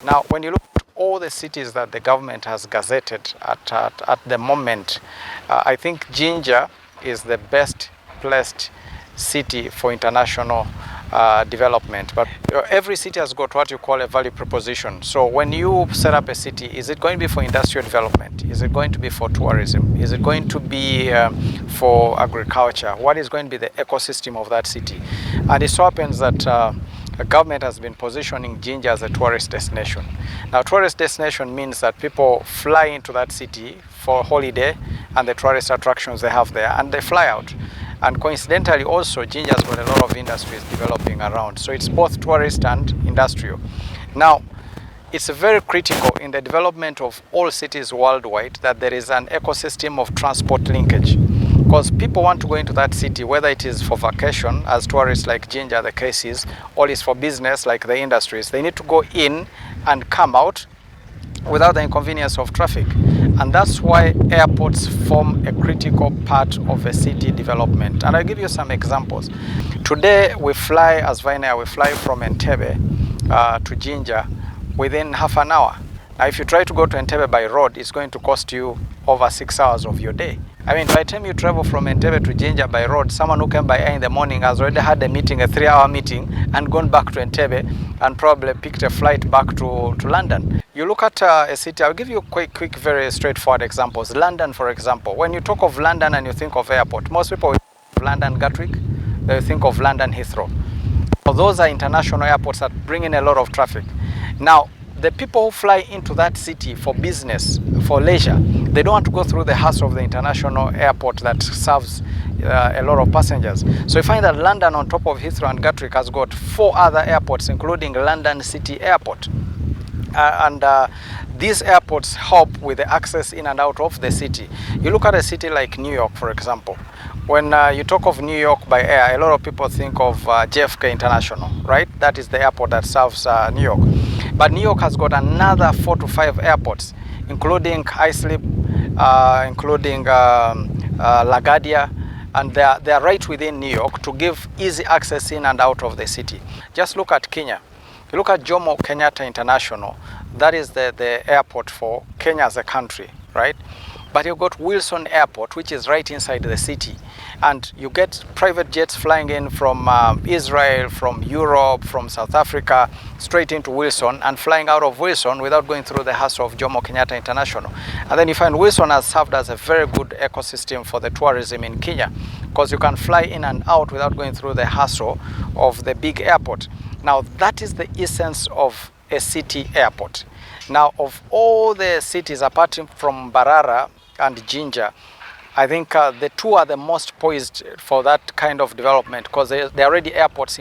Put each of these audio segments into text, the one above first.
Now, when you look at all the cities that the government has gazetted at the moment, I think Jinja is the best placed city for international development. But every city has got what you call a value proposition. So when you set up a city, is it going to be for industrial development? Is it going to be for tourism? Is it going to be for agriculture? What is going to be the ecosystem of that city? And it so happens that the government has been positioning Jinja as a tourist destination. Now, tourist destination means that people fly into that city for holiday and the tourist attractions they have there, and they fly out. And coincidentally also, Jinja has got a lot of industries developing around. So it's both tourist and industrial. Now, it's very critical in the development of all cities worldwide that there is an ecosystem of transport linkage. Because people want to go into that city, whether it is for vacation, as tourists like Jinja the case is, or it's for business like the industries. They need to go in and come out without the inconvenience of traffic. And that's why airports form a critical part of a city development. And I'll give you some examples. Today we fly, as Vinair, we fly from Entebbe to Jinja within half an hour. Now if you try to go to Entebbe by road, it's going to cost you over 6 hours of your day. I mean, by the time you travel from Entebbe to Jinja by road, someone who came by air in the morning has already had a meeting, a 3-hour meeting, and gone back to Entebbe and probably picked a flight back to London. You look at a city, I'll give you quick, very straightforward examples. London, for example. When you talk of London and you think of airport, most people think of London Gatwick, they think of London Heathrow. So those are international airports that bring in a lot of traffic. Now, the people who fly into that city for business, for leisure, they don't want to go through the hassle of the international airport that serves a lot of passengers. So you find that London, on top of Heathrow and Gatwick, has got 4 other airports, including London City Airport. These airports help with the access in and out of the city. You look at a city like New York, for example. When you talk of New York by air, a lot of people think of JFK International, right? That is the airport that serves New York. But New York has got another 4 to 5 airports, including Islip, including LaGuardia, and they are right within New York to give easy access in and out of the city. Just look at Kenya. You look at Jomo Kenyatta International, that is the airport for Kenya as a country, right? But you've got Wilson Airport, which is right inside the city. And you get private jets flying in from Israel, from Europe, from South Africa, straight into Wilson, and flying out of Wilson without going through the hassle of Jomo Kenyatta International. And then you find Wilson has served as a very good ecosystem for the tourism in Kenya, because you can fly in and out without going through the hassle of the big airport. Now, that is the essence of a city airport. Now, of all the cities, apart from Mbarara and Jinja, I think the 2 are the most poised for that kind of development, because they're already airports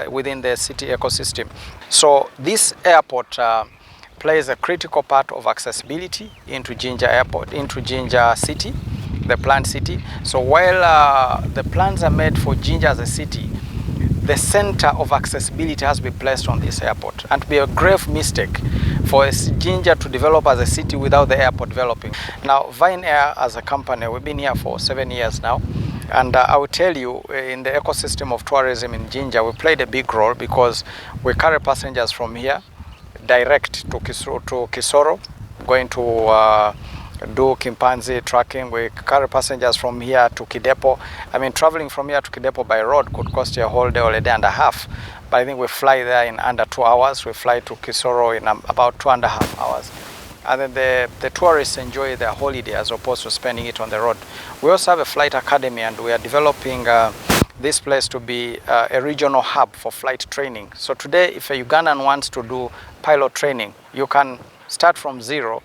within the city ecosystem. So this airport plays a critical part of accessibility into Jinja Airport, into Jinja City, the planned city. So while the plans are made for Jinja as a city, the center of accessibility has been placed on this airport. And to be a grave mistake for Jinja to develop as a city without the airport developing. Now, Vinair as a company, we've been here for 7 years now. And I will tell you, in the ecosystem of tourism in Jinja, we played a big role, because we carry passengers from here direct to Kisoro, going to do Kimpanzi tracking. We carry passengers from here to Kidepo. I mean, traveling from here to Kidepo by road could cost you a whole day or a day and a half. But I think we fly there in under 2 hours. We fly to Kisoro in about 2.5 hours. And then the tourists enjoy their holiday as opposed to spending it on the road. We also have a flight academy, and we are developing this place to be a regional hub for flight training. So today, if a Ugandan wants to do pilot training, you can start from zero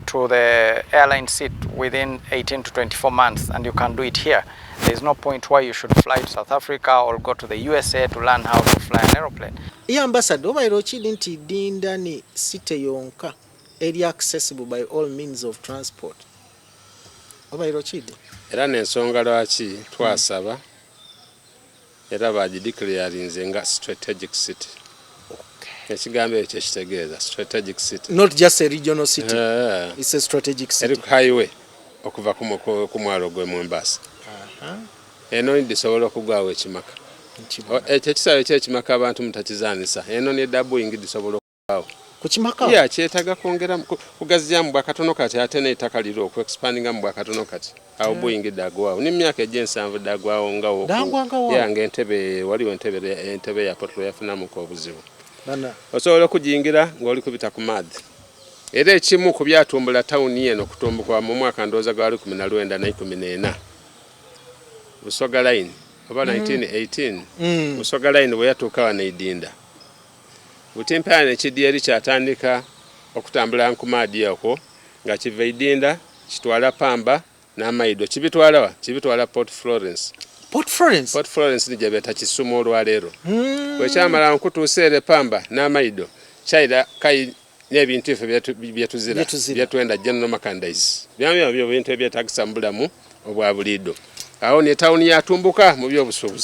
to the airline seat within 18 to 24 months, and you can do it here. There is no point why you should fly to South Africa or go to the USA to learn how to fly an aeroplane. Yeah, Ambassador, obairo chidi nti dinda ni site yonka eri accessible by all means of transport. Obairo chidi. Era n'ensonga lwaki twasaba era bagideclarinze nga strategic city. Ekigambo ekyo kitegeeza strategic city. Not just a regional city. It's a strategic city. Eri highway okuva ku mwalo gwe Mombasa. Eno ndisobola okugwawo ekimaka. Ekyo kisawe ky'ekimaka abantu mutakizaanisa. Eno ne double ndisobola okugwawo. Kuchimaka ya kyetaga kwongera kugazya mu bwakatono kati ate n'ettaka liro ku expandinga mu bwakatono kati awo buyingidde agwawo ni myaka egy'ensanvu dagwawo ngawo yange Entebbe waliwo Entebbe ya potro yafunamu ko obuzibu osobola okujingira ng'oli kubita ku maadhi era ekimu ku byatumbula tawuni eno kutumbukwa mu mwaka ndooza gwali 19 na 14 Busoga line oba 1918 Busoga line bwe yatuuka wano Idinda Butimpana ekidyeri kyatandika okutambula ku maadhi okwo nga kiva Idinda kitwala Pamba n'Amaido kibitwala Port Florence ni gyebeta Kisumu olwaleero bwe kyamala nkutuuseere Pamba n'Amaido kyaira kai n'ebintu efe byetuzira byetwenda general merchandise byamya bintu ebyetagisa mu bulamu obwa buliido awo ne tawuni yatumbuka mu by'obusuubuzi